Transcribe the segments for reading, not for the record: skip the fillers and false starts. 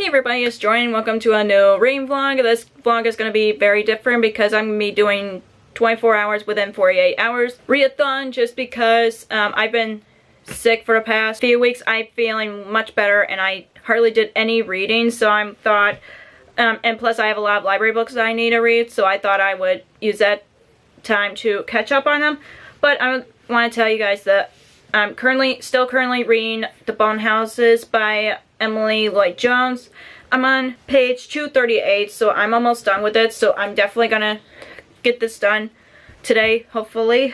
Hey everybody, it's Jordan. Welcome to a new reading vlog. This vlog is going to be very different because I'm going to be doing 24 hours within 48 hours readathon just because I've been sick for the past few weeks. I'm feeling much better and I hardly did any reading, so I thought, and plus I have a lot of library books that I need to read, so I thought I would use that time to catch up on them. But I want to tell you guys that I'm still currently reading The Bone Houses by Emily Lloyd Jones. I'm on page 238, so I'm almost done with it, so I'm definitely gonna get this done today, hopefully.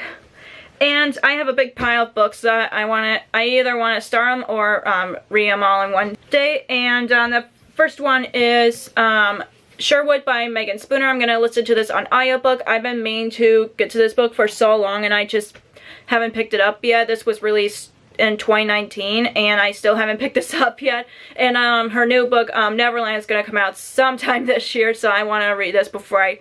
And I have a big pile of books that I either want to start them or read them all in one day. And the first one is Sherwood by Megan Spooner. I'm gonna listen to this on audiobook. I've been meaning to get to this book for so long and I just haven't picked it up yet. This was released in 2019 and I still haven't picked this up yet. And her new book, Neverland, is going to come out sometime this year, so I want to read this before I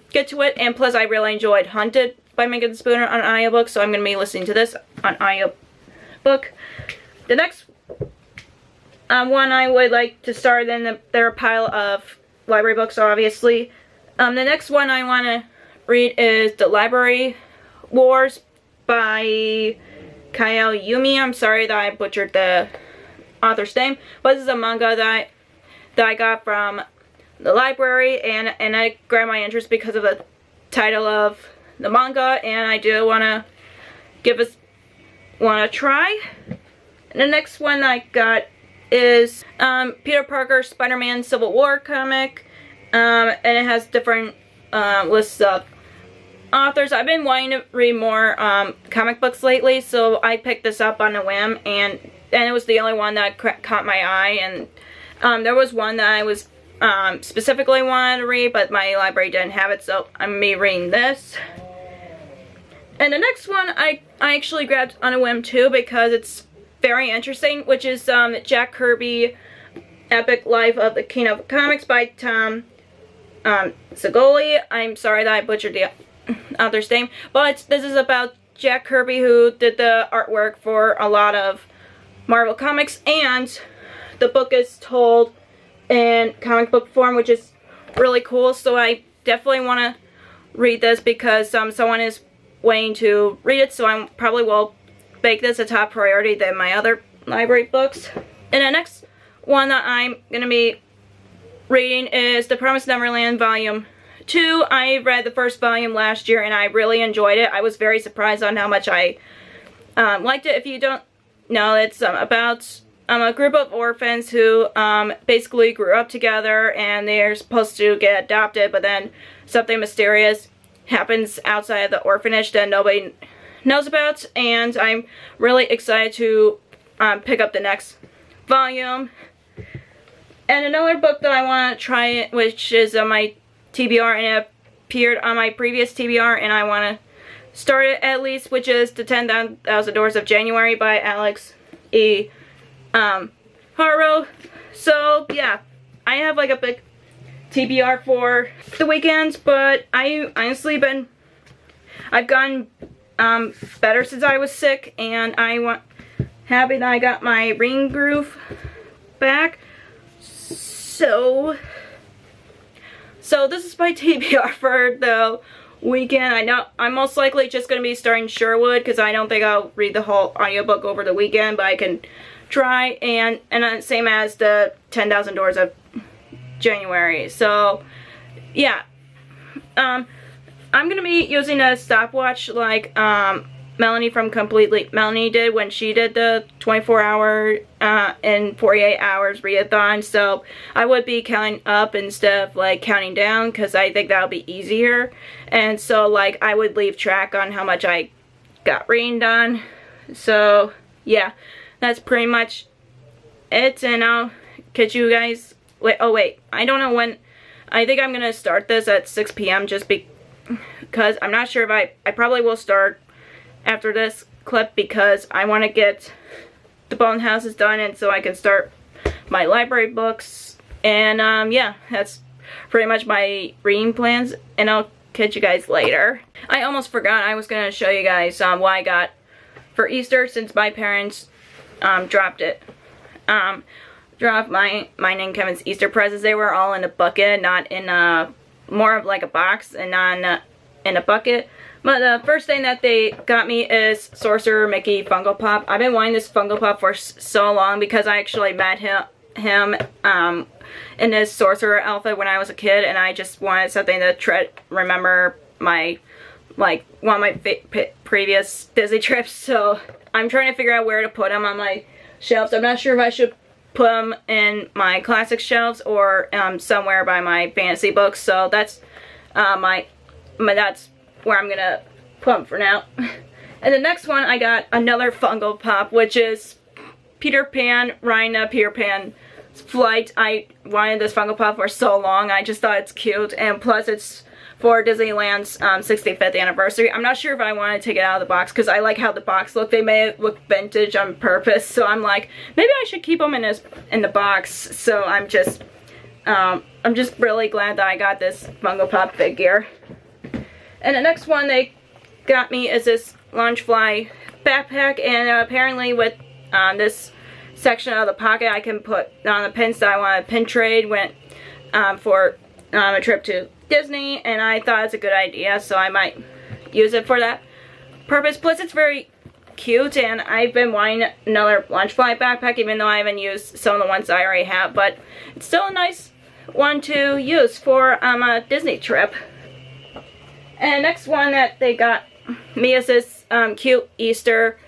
get to it. And plus I really enjoyed Hunted by Megan Spooner on audiobook, so I'm going to be listening to this on audiobook. The next one I would like to start, then there are a pile of library books obviously. The next one I want to read is The Library Wars by Kyle Yumi. I'm sorry that I butchered the author's name, but this is a manga that I got from the library, and I grabbed my interest because of the title of the manga, and I do want to give it a try. And the next one I got is Peter Parker's Spiderman Civil War comic, and it has different lists of authors. I've been wanting to read more comic books lately, so I picked this up on a whim, and it was the only one that caught my eye. And there was one that I was specifically wanted to read, but my library didn't have it, so I'm gonna be reading this. And the next one I actually grabbed on a whim too because it's very interesting, which is Jack Kirby Epic Life of the King of Comics by Tom Segoli. I'm sorry that I butchered the author's name, but this is about Jack Kirby, who did the artwork for a lot of Marvel comics, and the book is told in comic book form, which is really cool. So I definitely want to read this because someone is waiting to read it, so I probably will make this a top priority than my other library books. And the next one that I'm going to be reading is The Promised Neverland Volume 2. I read the first volume last year and I really enjoyed it. I was very surprised on how much I liked it. If you don't know, it's about a group of orphans who basically grew up together and they're supposed to get adopted, but then something mysterious happens outside of the orphanage that nobody knows about, and I'm really excited to pick up the next volume. And another book that I want to try, which is my TBR, and it appeared on my previous TBR, and I want to start it at least, which is The 10,000 Doors of January by Alex E. Harrow. So yeah, I have like a big TBR for the weekends, but I honestly I've gotten better since I was sick, and happy that I got my reading groove back. So this is my TBR for the weekend. I know I'm most likely just going to be starting Sherwood because I don't think I'll read the whole audiobook over the weekend, but I can try. And same as the 10,000 Doors of January. So yeah, I'm going to be using a stopwatch like Melanie from Melanie did when she did the 24-hour and 48 hours readathon. So I would be counting up instead of like counting down because I think that would be easier. And so like I would leave track on how much I got reading done. So yeah, that's pretty much it, and I'll catch you guys. Wait, I don't know when. I think I'm gonna start this at 6 p.m. just because I'm not sure if I probably will start after this clip because I want to get The Bone Houses done, and so I can start my library books. And yeah, that's pretty much my reading plans, and I'll catch you guys later. I almost forgot I was going to show you guys what I got for Easter since my parents dropped it. drop mine and Kevin's Easter presents. They were all in a bucket, not in a, more of like a box and not in a bucket. But the first thing that they got me is Sorcerer Mickey Funko Pop. I've been wanting this Funko Pop for so long because I actually met him in his sorcerer outfit when I was a kid, and I just wanted something to remember my, like, one of my previous Disney trips. So I'm trying to figure out where to put him on my shelves. I'm not sure if I should put them in my classic shelves or somewhere by my fantasy books. So that's that's where I'm gonna put them for now. And the next one, I got another Funko Pop, which is Peter Pan, Rhina Peter Pan Flight. I wanted this Funko Pop for so long. I just thought it's cute, and plus it's for Disneyland's 65th anniversary. I'm not sure if I want to take it out of the box because I like how the box look. They may look vintage on purpose, so I'm like, maybe I should keep them in the box. So I'm just really glad that I got this Funko Pop figure. And the next one they got me is this Launchfly backpack, and apparently with this section of the pocket I can put on the pins that I want to pin trade when for a trip to Disney, and I thought it's a good idea, so I might use it for that purpose. Plus it's very cute, and I've been wanting another Launchfly backpack even though I haven't used some of the ones I already have, but it's still a nice one to use for a Disney trip. And next one that they got me is this cute Easter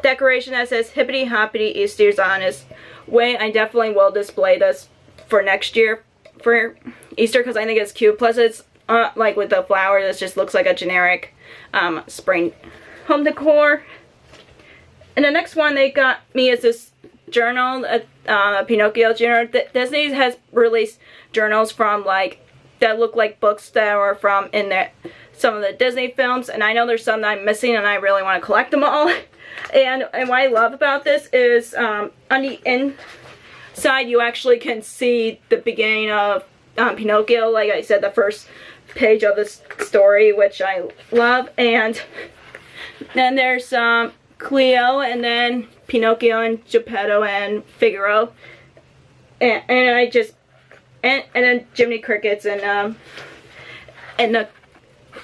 decoration that says Hippity Hoppity Easter's on its way. I definitely will display this for next year for Easter because I think it's cute. Plus it's like with the flower, this just looks like a generic spring home decor. And the next one they got me is this journal, a Pinocchio journal. Disney has released journals from like that look like books that were from some of the Disney films, and I know there's some that I'm missing and I really want to collect them all. And what I love about this is on the inside you actually can see the beginning of Pinocchio, like I said, the first page of this story, which I love. And then there's Cleo, and then Pinocchio and Geppetto and Figaro, and I just and then Jiminy Crickets and in the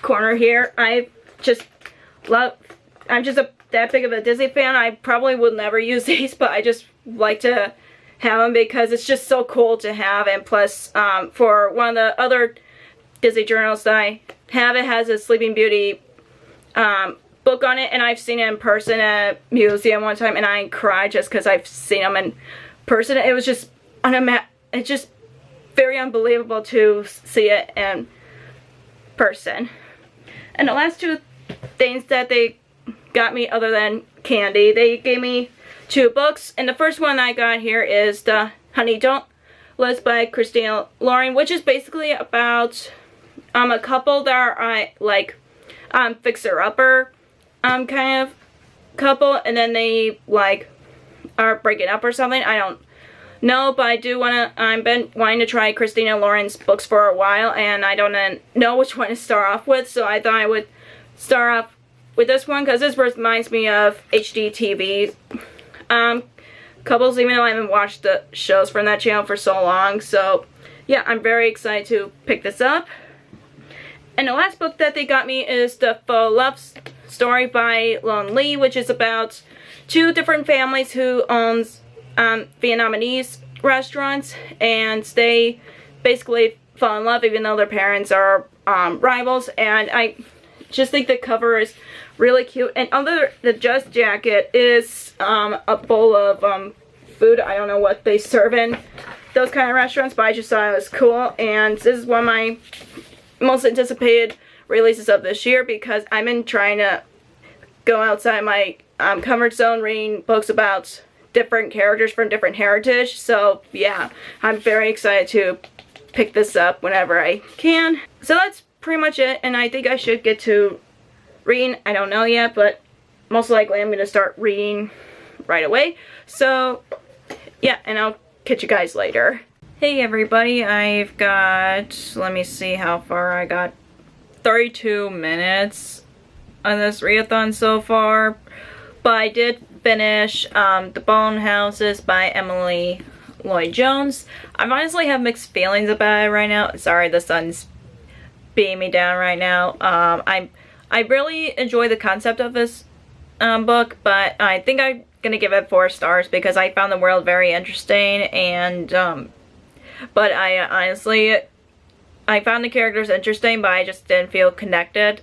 corner here. I just love. I'm just that big of a Disney fan. I probably would never use these, but I just like to have them because it's just so cool to have. And plus, for one of the other Disney journals that I have, it has a Sleeping Beauty book on it, and I've seen it in person at a museum one time, and I cried just because I've seen them in person. It was just it's just very unbelievable to see it in person. And the last two things that they got me other than candy, they gave me 2 books, and the first one I got here is the Honey Don't List by Christina Lauren, which is basically about a couple that are like fixer-upper kind of couple, and then they like are breaking up or something. I don't know, but I do want to, I've been wanting to try Christina Lauren's books for a while, and I don't know which one to start off with, so I thought I would start off with this one because this reminds me of HGTV couples, even though I haven't watched the shows from that channel for so long. So yeah, I'm very excited to pick this up. And the last book that they got me is the Faux Love Story by Lon Lee, which is about 2 different families who owns Vietnamese restaurants, and they basically fall in love even though their parents are rivals. And I just think the cover is really cute, and under the Just Jacket is a bowl of food. I don't know what they serve in those kind of restaurants, but I just thought it was cool, and this is one of my most anticipated releases of this year because I've been trying to go outside my comfort zone reading books about different characters from different heritage. So yeah, I'm very excited to pick this up whenever I can. So that's pretty much it, and I think I should get to reading. I don't know yet, but most likely I'm going to start reading right away. So yeah, and I'll catch you guys later. Hey everybody, I've got, let me see how far I got, 32 minutes on this readathon so far, but I did finish The Bone Houses by Emily Lloyd Jones. I honestly have mixed feelings about it right now. Sorry, the sun's beating me down right now. I really enjoy the concept of this book, but I think I'm gonna give it 4 stars because I found the world very interesting, and but I honestly, I found the characters interesting, but I just didn't feel connected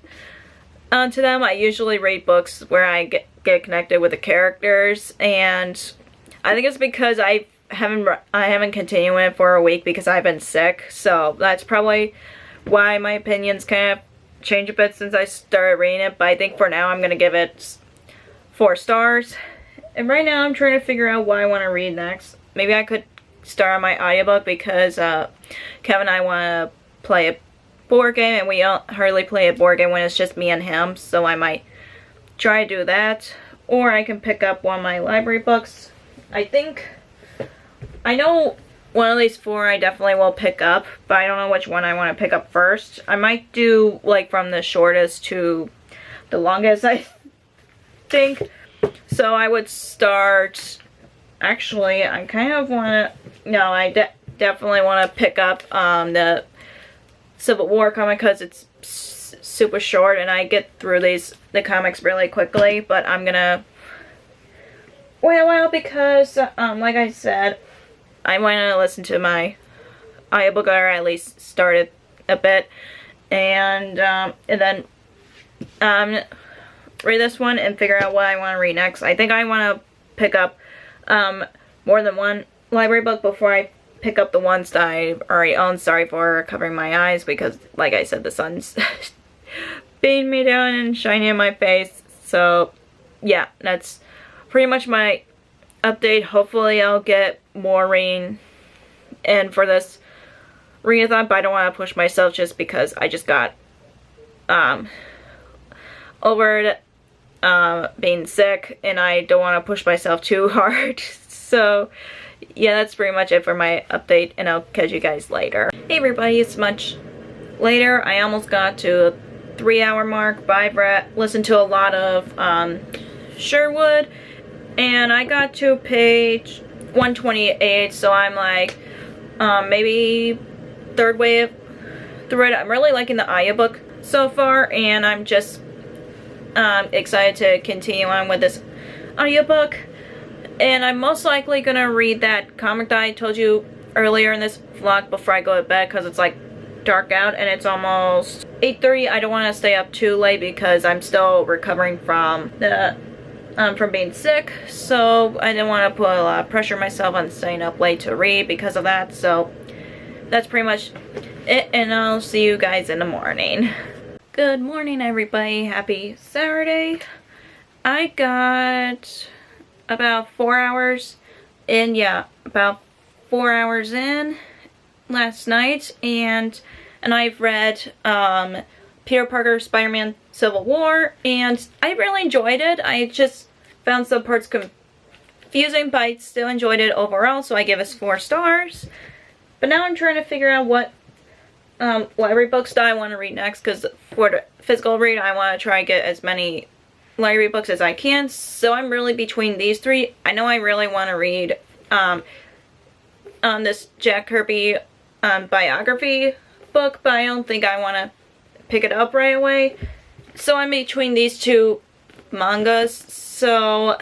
to them. I usually read books where I get connected with the characters, and I think it's because I haven't continued it for a week because I've been sick, so that's probably why my opinions kind of changed a bit since I started reading it. But I think for now I'm gonna give it 4 stars. And right now I'm trying to figure out what I want to read next. Maybe I could start on my audiobook because Kevin and I want to play a board game, and we don't hardly play a board game when it's just me and him, so I might try to do that. Or I can pick up one of my library books. I know one of these 4 I definitely will pick up, but I don't know which one I want to pick up first. I might do like from the shortest to the longest, I think. So I would start, actually, I kind of want to, no, I definitely want to pick up the Civil War comic because it's super short and I get through the comics really quickly. But I'm gonna wait a while because, like I said, I want to listen to my audiobook, or at least start it a bit, and then read this one and figure out what I want to read next. I think I want to pick up more than one library book before I pick up the ones that I already own. Sorry for covering my eyes because, like I said, the sun's beating me down and shining in my face. So yeah, that's pretty much my update. Hopefully I'll get more reading in for this readathon, but I don't want to push myself just because I just got over being sick, and I don't want to push myself too hard. So yeah, that's pretty much it for my update, and I'll catch you guys later. Hey everybody, it's much later. I almost got to a 3-hour mark, but I've listened to a lot of Sherwood, and I got to page 128, so I'm like maybe 3rd way through it. I'm really liking the audiobook so far, and I'm just excited to continue on with this audiobook. And I'm most likely gonna read that comic that I told you earlier in this vlog before I go to bed, because it's like dark out and it's almost 8:30. I don't want to stay up too late because I'm still recovering from the from being sick, so I didn't want to put a lot of pressure on myself on staying up late to read because of that. So that's pretty much it, and I'll see you guys in the morning. Good morning everybody, happy Saturday. I got about 4 hours in, yeah, about 4 hours in last night, and I've read Peter Parker, Spider-Man, Civil War, and I really enjoyed it. I just found some parts confusing, but I still enjoyed it overall, so I give it 4 stars. But now I'm trying to figure out what library books that I want to read next, because for the physical read I want to try and get as many library books as I can. So I'm really between these 3. I know I really want to read this Jack Kirby biography book, but I don't think I want to pick it up right away. So I'm between these 2 mangas. So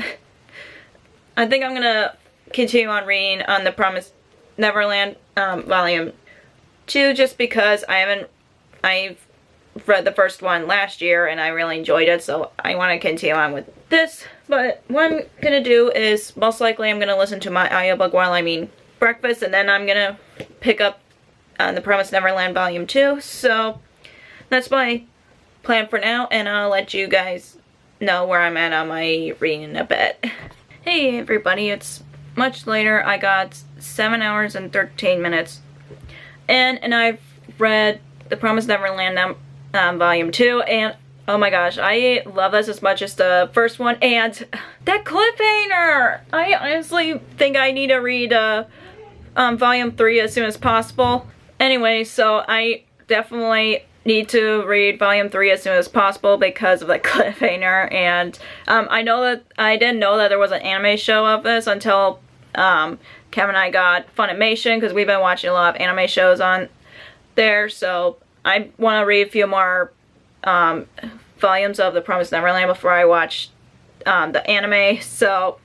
I think I'm gonna continue on reading on The Promised Neverland volume 2, just because I've read the first one last year and I really enjoyed it, so I want to continue on with this. But what I'm gonna do is most likely I'm gonna listen to my audiobook while I'm eating breakfast, and then I'm gonna pick up The Promised Neverland volume 2. So that's my plan for now, and I'll let you guys know where I'm at on my reading a bit. Hey everybody, it's much later. I got 7 hours and 13 minutes and I've read The Promised Neverland volume 2, and oh my gosh, I love this as much as the first one. And that cliffhanger! I honestly think I need to read volume 3 as soon as possible. Anyway, so I definitely need to read volume 3 as soon as possible because of the cliffhanger. And I didn't know that there was an anime show of this until Kevin and I got Funimation, because we've been watching a lot of anime shows on there. So I want to read a few more volumes of The Promised Neverland before I watch the anime. So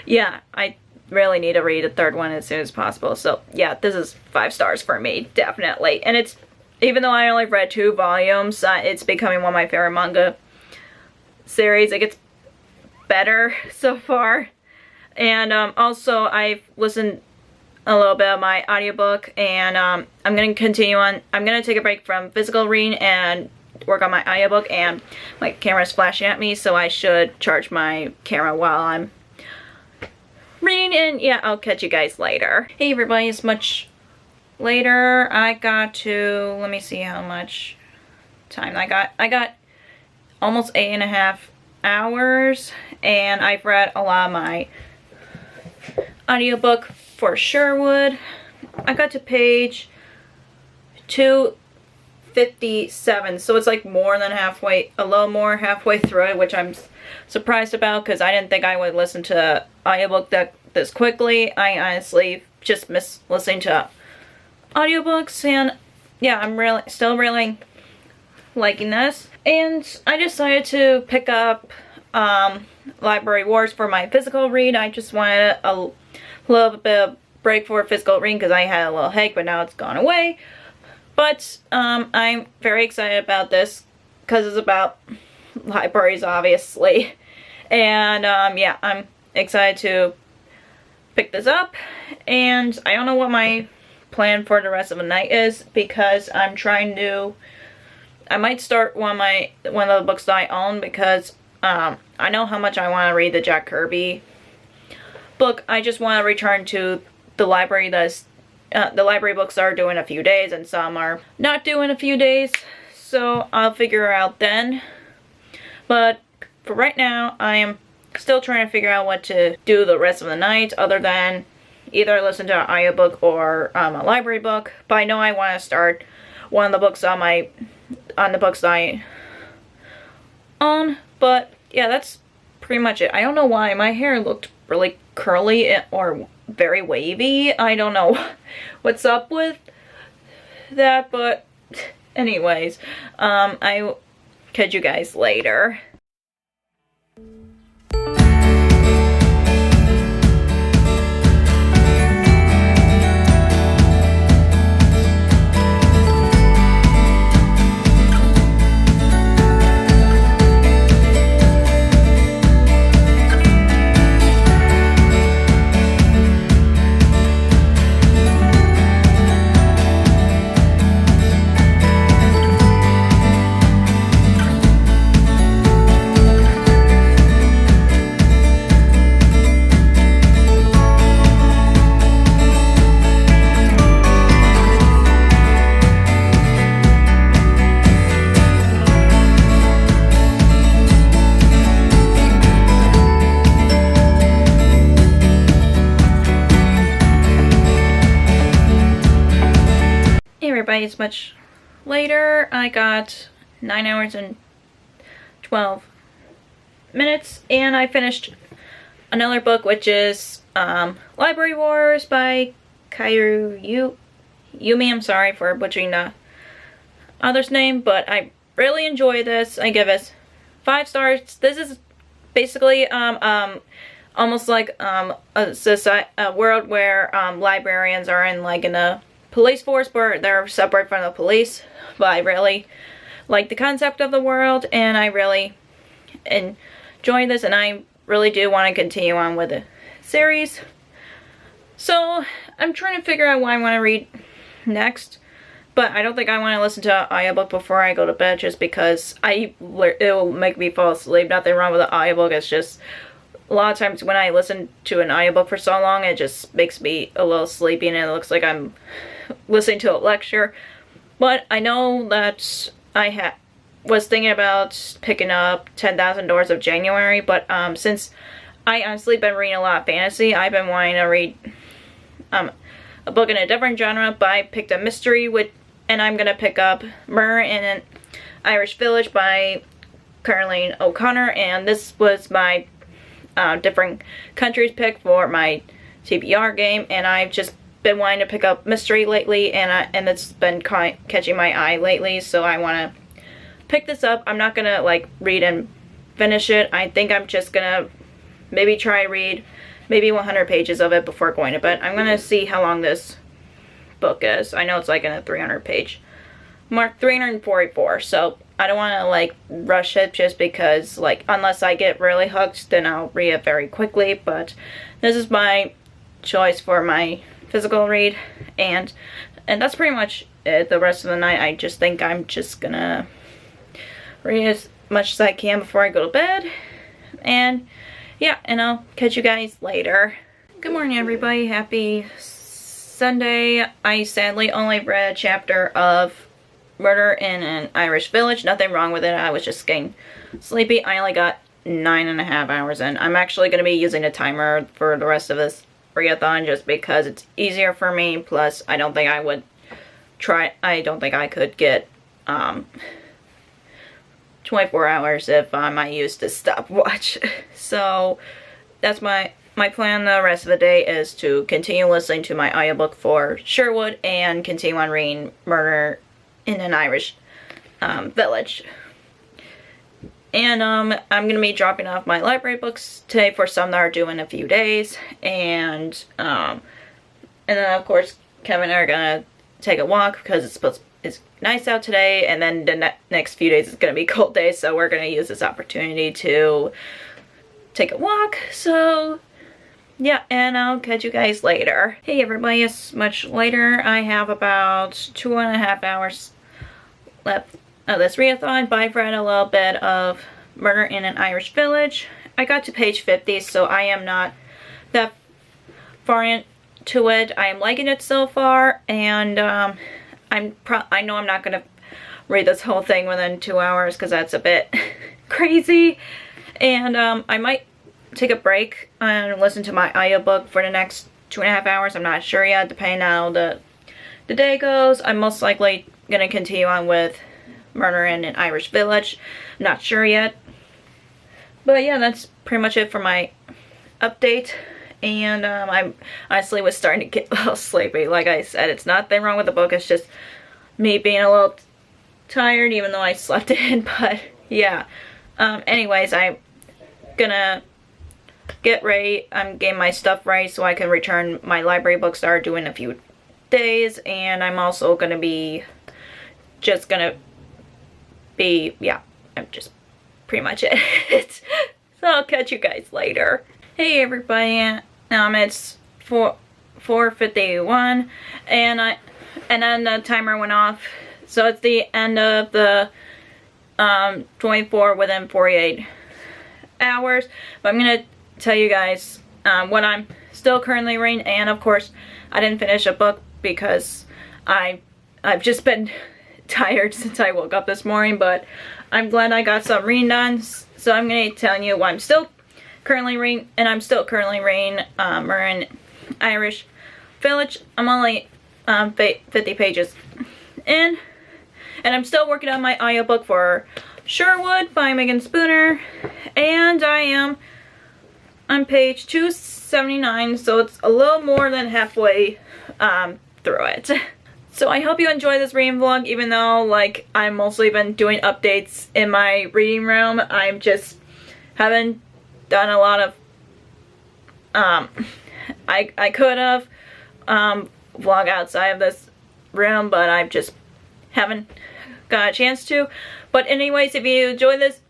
yeah, I really need to read the third one as soon as possible. So yeah, this is 5 stars for me, definitely. And it's, even though I only read 2 volumes, it's becoming one of my favorite manga series. It gets better so far. And also I've listened a little bit of my audiobook, and I'm going to continue on. I'm going to take a break from physical reading and work on my audiobook, and my camera's flashing at me, so I should charge my camera while I'm reading. And yeah, I'll catch you guys later. Hey everybody, it's much later. I got to, let me see how much time I got. I got almost 8.5 hours, and I've read a lot of my audiobook for Sherwood. I got to page 257, so it's like more than halfway, a little more halfway through it, which I'm surprised about because I didn't think I would listen to audiobook this quickly. I honestly just miss listening to audiobooks, and yeah, I'm still really liking this. And I decided to pick up Library Wars for my physical read. I just wanted a little bit of break for physical reading because I had a little headache, but now it's gone away. But I'm very excited about this because it's about libraries, obviously. And yeah, I'm excited to pick this up. And I don't know what my plan for the rest of the night is, because I'm trying to, I might start one of the books that I own, because I know how much I want to read the Jack Kirby book. I just want to return to the library that's the library books are doing a few days and some are not doing a few days, so I'll figure out then. But for right now, I am still trying to figure out what to do the rest of the night, other than either listen to an audiobook or a library book. But I know I want to start one of the books on the books that I own. But yeah, that's pretty much it. I don't know why my hair looked really curly or very wavy. I don't know what's up with that, but anyways, I will catch you guys later. Everybody, it's much later. I got 9 hours and 12 minutes, and I finished another book, which is Library Wars by Yumi. I'm sorry for butchering the author's name, but I really enjoy this. I give it 5 stars. This is basically almost like a world where librarians are in a police force, where they're separate from the police. But I really like the concept of the world, and I really enjoy this, and I really do want to continue on with the series. So I'm trying to figure out what I want to read next, but I don't think I want to listen to an audiobook before I go to bed, just because it will make me fall asleep. Nothing wrong with the audiobook, it's just a lot of times when I listen to an audiobook for so long, it just makes me a little sleepy, and it looks like I'm listening to a lecture. But I know that I was thinking about picking up 10,000 Doors of January, but since I honestly been reading a lot of fantasy, I've been wanting to read a book in a different genre. But I picked a mystery with and I'm gonna pick up Myrrh in an Irish Village by Caroline O'Connor, and this was my different countries pick for my TBR game, and I've just been wanting to pick up mystery lately, and it's been catching my eye lately, so I want to pick this up. I'm not gonna like read and finish it. I think I'm just gonna maybe try read maybe 100 pages of it before going to bed. I'm gonna see how long this book is. I know it's like in a 300 page mark, 344, so I don't want to like rush it just because, like, unless I get really hooked, then I'll read it very quickly. But this is my choice for my physical read, and that's pretty much it. The rest of the night I just think I'm just gonna read as much as I can before I go to bed, and yeah, and I'll catch you guys later. Good morning, everybody. Happy Sunday. I sadly only read a chapter of Murder in an Irish Village. Nothing wrong with it. I was just getting sleepy. I only got 9.5 hours in. I'm actually going to be using a timer for the rest of this readathon just because it's easier for me. Plus, I don't think I could get 24 hours if I used a stopwatch. So that's my plan the rest of the day is to continue listening to my audiobook for Sherwood and continue on reading Murder in an Irish Village. And I'm going to be dropping off my library books today for some that are due in a few days. And then of course Kevin and I are going to take a walk because it's nice out today, and then the next few days is going to be cold days, so we're going to use this opportunity to take a walk. So yeah, and I'll catch you guys later. Hey everybody, it's much later. I have about 2.5 hours left of this readathon, but I've read a little bit of Murder in an Irish Village. I got to page 50, so I am not that far into it. I am liking it so far, and I know I'm not going to read this whole thing within 2 hours because that's a bit crazy, and I might take a break and listen to my audiobook for the next 2.5 hours. I'm not sure yet, depending on how the day goes. I'm most likely going to continue on with Murder in an Irish Village. I'm not sure yet. But yeah, that's pretty much it for my update. And I honestly was starting to get a little sleepy. Like I said, it's nothing wrong with the book. It's just me being a little tired, even though I slept in. But yeah. Anyways, I'm gonna get ready. I'm getting my stuff ready so I can return my library books that are due in a few days. And I'm also gonna be yeah, I'm just pretty much it. So I'll catch you guys later. Hey everybody, it's 4:51, and then the timer went off, so it's the end of the 24 within 48 hours. But I'm gonna tell you guys what I'm still currently reading, and of course I didn't finish a book because I've just been tired since I woke up this morning, but I'm glad I got some reading done. So I'm gonna tell you what I'm still currently reading, and I'm still currently reading Myrrh in Irish Village. I'm only 50 pages in, and I'm still working on my audiobook for Sherwood by Megan Spooner, and I am on page 279, so it's a little more than halfway through it. So I hope you enjoy this reading vlog, even though like I've mostly been doing updates in my reading room. I'm just haven't done a lot of I could have vlog outside of this room, but I just haven't got a chance to. But anyways, if you enjoyed this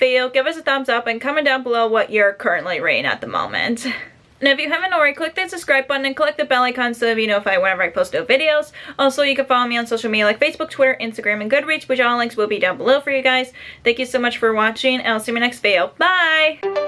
video, give us a thumbs up and comment down below what you're currently reading at the moment. And if you haven't already, click the subscribe button and click the bell icon so you'll be notified whenever I post new videos. Also, you can follow me on social media like Facebook, Twitter, Instagram, and Goodreads, which all links will be down below for you guys. Thank you so much for watching, and I'll see you in my next video. Bye!